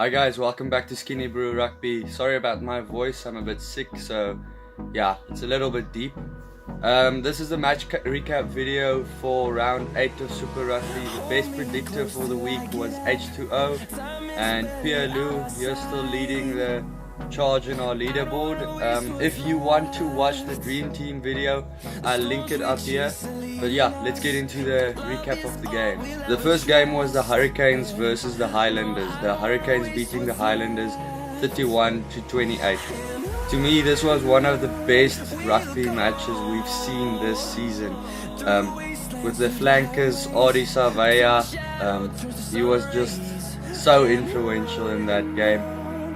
Hi guys, welcome back to Skinnybru Rugby. Sorry about my voice, I'm a bit sick, so yeah, it's a little bit deep. This is a match recap video for round 8 of Super Rugby. The best predictor for the week was H2O, and Pierre Lou, you're still leading the charge in our leaderboard. If you want to watch the Dream Team video, I'll link it up here. But yeah, let's get into the recap of the game. The first game was the Hurricanes versus the Highlanders. The Hurricanes beating the Highlanders 31-28. To me, this was one of the best rugby matches we've seen this season. With the flankers, Savea, he was just so influential in that game.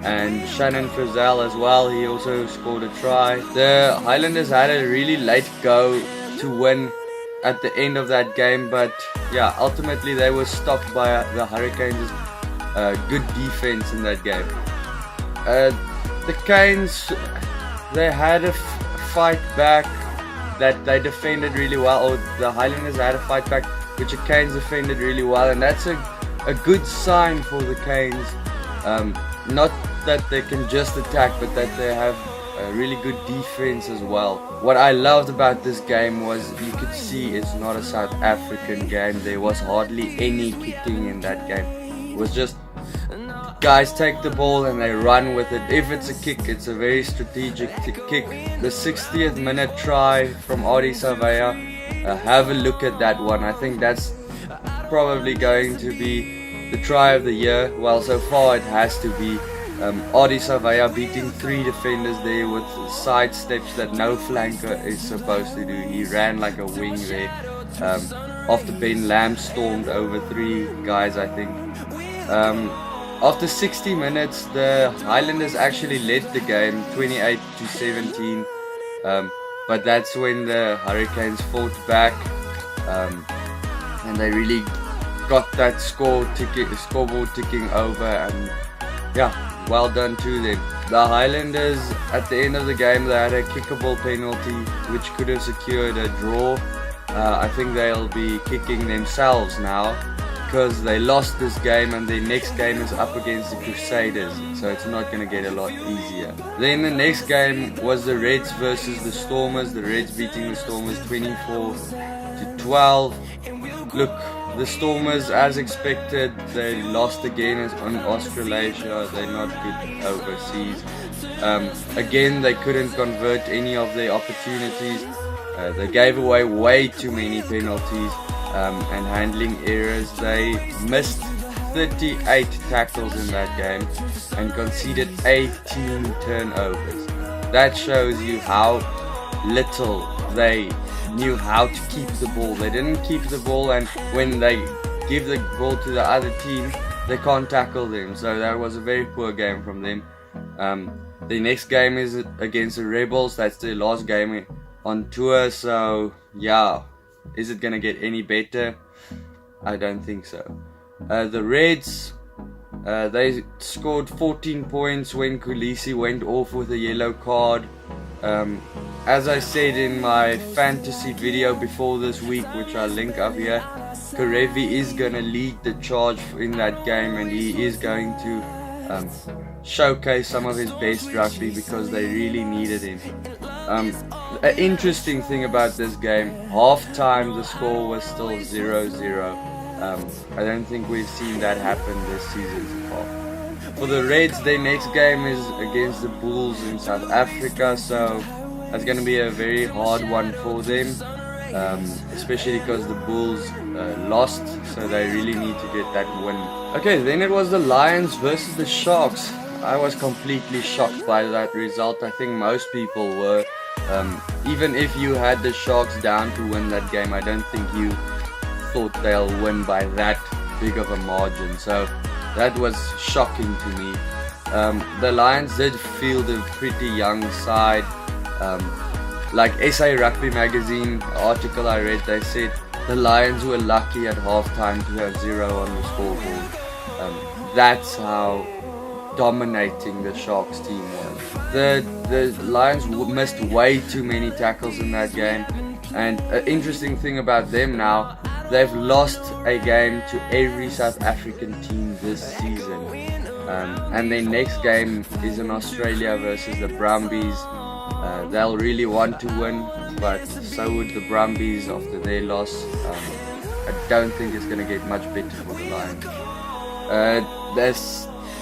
And Shannon Frizzell as well, he also scored a try. The Highlanders had a really late go to win at the end of that game, but yeah, ultimately they were stopped by the Hurricanes' good defense in that game. The Canes, they had a fight back that they defended really well, or the Highlanders had a fight back which the Canes defended really well, and that's a good sign for the Canes. Not that they can just attack, but that they have a really good defense as well. What I loved about this game was you could see it's not a South African game. There was hardly any kicking in that game. It was just guys take the ball and they run with it. If it's a kick, it's a very strategic kick. The 60th minute try from Savea, have a look at that one. I think that's probably going to be the try of the year. Well, so far it has to be. Savea beating 3 defenders there with side steps that no flanker is supposed to do. He ran like a wing there. After Ben Lamb stormed over 3 guys, I think. After 60 minutes, the Highlanders actually led the game 28-17. But that's when the Hurricanes fought back, and they really got that scoreboard ticking over, and yeah, well done to them. The Highlanders, at the end of the game, they had a kickable penalty which could have secured a draw. I think they'll be kicking themselves now because they lost this game, and their next game is up against the Crusaders, so it's not going to get a lot easier. Then the next game was the Reds versus the Stormers. The Reds beating the Stormers 24-12. Look, the Stormers, as expected, they lost again on Australasia. They're not good overseas. Again, they couldn't convert any of their opportunities. They gave away way too many penalties and handling errors. They missed 38 tackles in that game and conceded 18 turnovers. That shows you how little they knew how to keep the ball. They didn't keep the ball, and when they give the ball to the other team, they can't tackle them. So that was a very poor game from them. The next game is against the Rebels. That's their last game on tour, so yeah, is it gonna get any better? I don't think so. The Reds, they scored 14 points when Kulisi went off with a yellow card. As I said in my fantasy video before this week, which I'll link up here, Karevi is going to lead the charge in that game, and he is going to showcase some of his best rugby because they really needed him. An interesting thing about this game, half time the score was still 0-0. I don't think we've seen that happen this season so far. For the Reds, their next game is against the Bulls in South Africa, so that's going to be a very hard one for them, especially because the Bulls lost, so they really need to get that win. Okay, then it was the Lions versus the Sharks. I was completely shocked by that result. I think most people were. Even if you had the Sharks down to win that game, I don't think you thought they'll win by that big of a margin. So that was shocking to me. The Lions did field a pretty young side. Like SA Rugby magazine article I read, they said the Lions were lucky at halftime to have 0 on the scoreboard. That's how dominating the Sharks team was. The Lions missed way too many tackles in that game, and an interesting thing about them now, they've lost a game to every South African team this season. and their next game is in Australia versus the Brumbies. They'll really want to win, but so would the Brumbies after their loss. I don't think it's going to get much better for the Lions.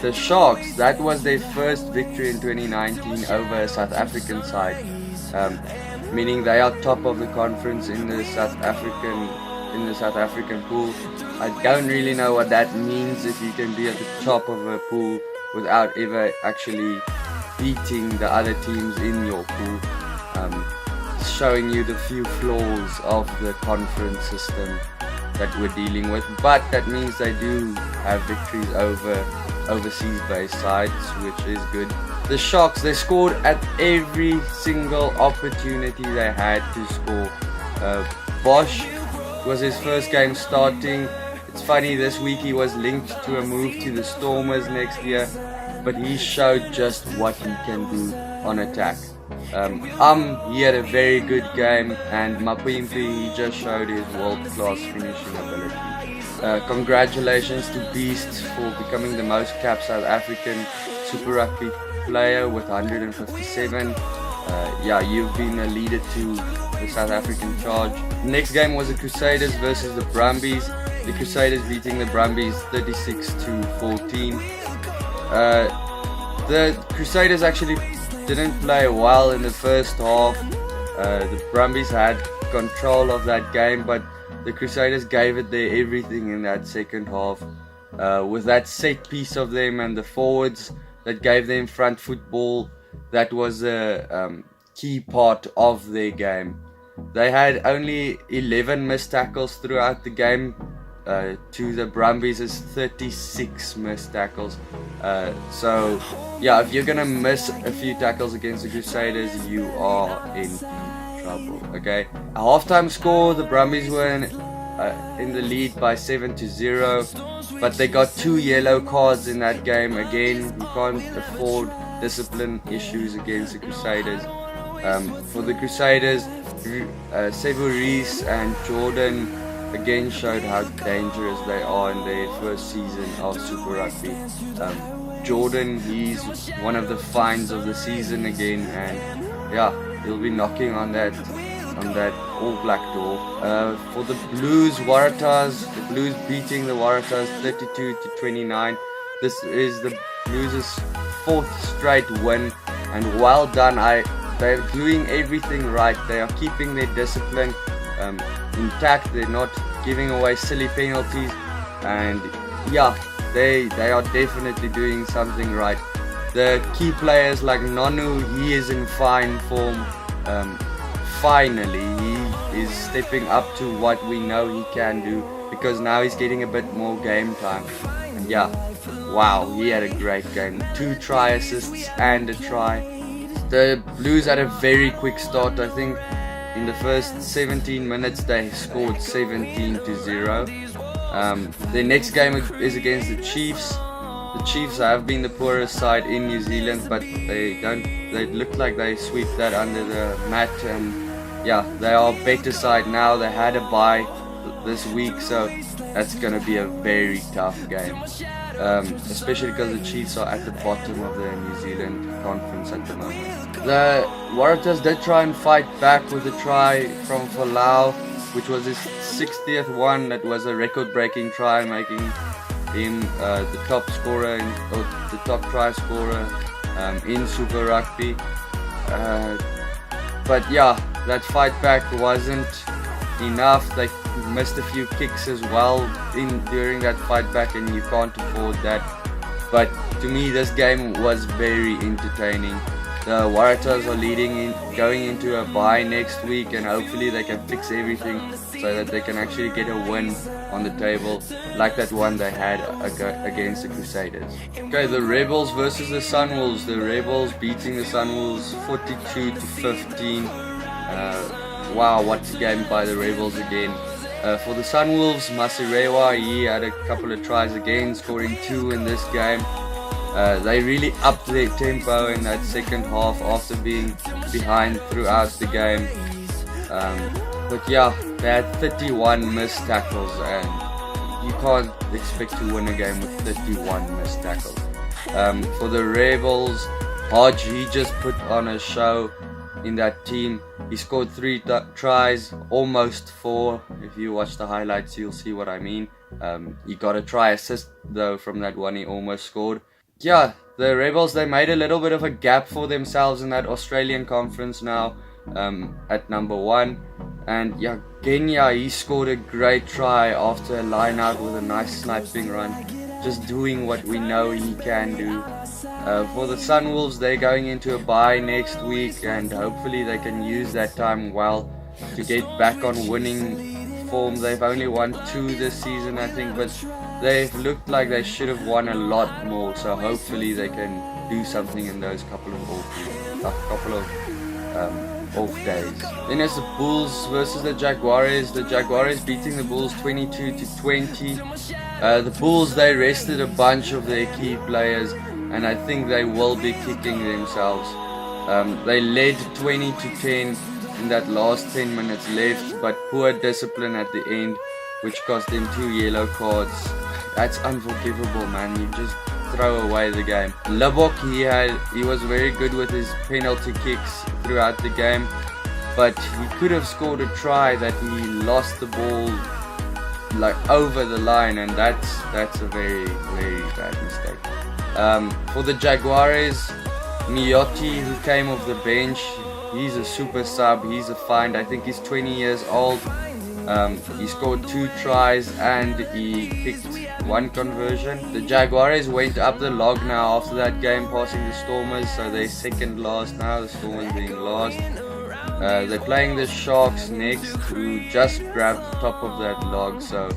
The Sharks, that was their first victory in 2019 over a South African side, meaning they are top of the conference in the South African pool. I don't really know what that means, if you can be at the top of a pool without ever actually beating the other teams in your pool. Showing you the few flaws of the conference system that we're dealing with, but that means they do have victories over overseas based sides, which is good. The Sharks, they scored at every single opportunity they had to score. Bosch was his first game starting. It's funny, this week he was linked to a move to the Stormers next year, but he showed just what he can do on attack. He had a very good game, and Mapimpi, he just showed his world-class finishing ability. Congratulations to Beast for becoming the most capped South African Super Rugby player with 157. You've been a leader to the South African charge. Next game was the Crusaders versus the Brumbies. The Crusaders beating the Brumbies 36-14. The Crusaders actually didn't play well in the first half. The Brumbies had control of that game, but the Crusaders gave it their everything in that second half. With that set piece of them and the forwards that gave them front football, that was a key part of their game. They had only 11 missed tackles throughout the game. To the Brumbies is 36 missed tackles. If you're gonna miss a few tackles against the Crusaders, you are in trouble. Okay, a halftime score, the Brumbies were in the lead by 7-0, but they got 2 yellow cards in that game. Again, you can't afford discipline issues against the Crusaders. For the Crusaders, Jaguares and Jordan again showed how dangerous they are in their first season of Super Rugby. Jordan, he's one of the finds of the season again, and he'll be knocking on that all black door. For the Blues, Waratahs, the Blues beating the Waratahs 32-29. This is the Blues' 4th straight win, and well done. They're doing everything right. They are keeping their discipline intact. They're not giving away silly penalties, and they are definitely doing something right. The key players like Nonu, he is in fine form. Finally, he is stepping up to what we know he can do, because now he's getting a bit more game time. And wow, he had a great game. 2 try assists and a try. The Blues had a very quick start. I think in the first 17 minutes they scored 17-0. Their next game is against the Chiefs. The Chiefs have been the poorest side in New Zealand, but they look like they sweep that under the mat, and they are a better side now. They had a bye this week, so that's gonna be a very tough game, especially because the Chiefs are at the bottom of the New Zealand conference at the moment. The Waratahs did try and fight back with a try from Falau, which was his 60th one. That was a record-breaking try, making him the top scorer or the top try scorer in Super Rugby. But that fight back wasn't enough. They missed a few kicks as well during that fight back, and you can't afford that. But to me, this game was very entertaining. The Waratahs are going into a bye next week, and hopefully they can fix everything so that they can actually get a win on the table like that one they had against the Crusaders. Okay, the Rebels versus the Sunwolves. The Rebels beating the Sunwolves 42-15. Wow, what a game by the Rebels again. For the Sunwolves, Masirewa, he had a couple of tries again, scoring 2 in this game. They really upped their tempo in that second half after being behind throughout the game. But they had 31 missed tackles, and you can't expect to win a game with 31 missed tackles. For the Rebels, Hodge, he just put on a show in that team. He scored 3 tries, almost 4. If you watch the highlights, you'll see what I mean. He got a try assist though from that one he almost scored. Yeah, the Rebels, they made a little bit of a gap for themselves in that Australian conference now, at number 1. And yeah, Kenya, he scored a great try after a line out with a nice sniping run, just doing what we know he can do. For the Sunwolves, they're going into a bye next week, and hopefully they can use that time well to get back on winning form. They've only won 2 this season, I think, but they've looked like they should have won a lot more, so hopefully they can do something in those couple of off days. Then there's the Bulls versus the Jaguares. The Jaguares beating the Bulls 22-20. The Bulls, they rested a bunch of their key players, and I think they will be kicking themselves. They led 20-10 in that last 10 minutes left, but poor discipline at the end, which cost them 2 yellow cards. That's unforgivable, man. You just throw away the game. Labok, he was very good with his penalty kicks throughout the game, but he could have scored a try that he lost the ball like over the line, and that's a very, very bad mistake. For the Jaguares, Miyoti, who came off the bench, he's a super sub, he's a find. I think he's 20 years old. He scored 2 tries and he kicked 1 conversion. The Jaguares went up the log now after that game, passing the Stormers, so they're second last now, the Stormers being last. They're playing the Sharks next, who just grabbed the top of that log, so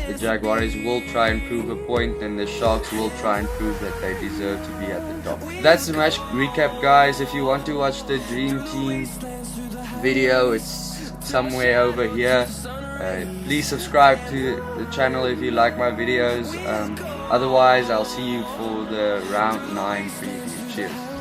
the Jaguares will try and prove a point, and the Sharks will try and prove that they deserve to be at the top. That's the match recap, guys. If you want to watch the Dream Team video, it's somewhere over here. Please subscribe to the channel if you like my videos. Otherwise, I'll see you for the round 9 preview. Cheers.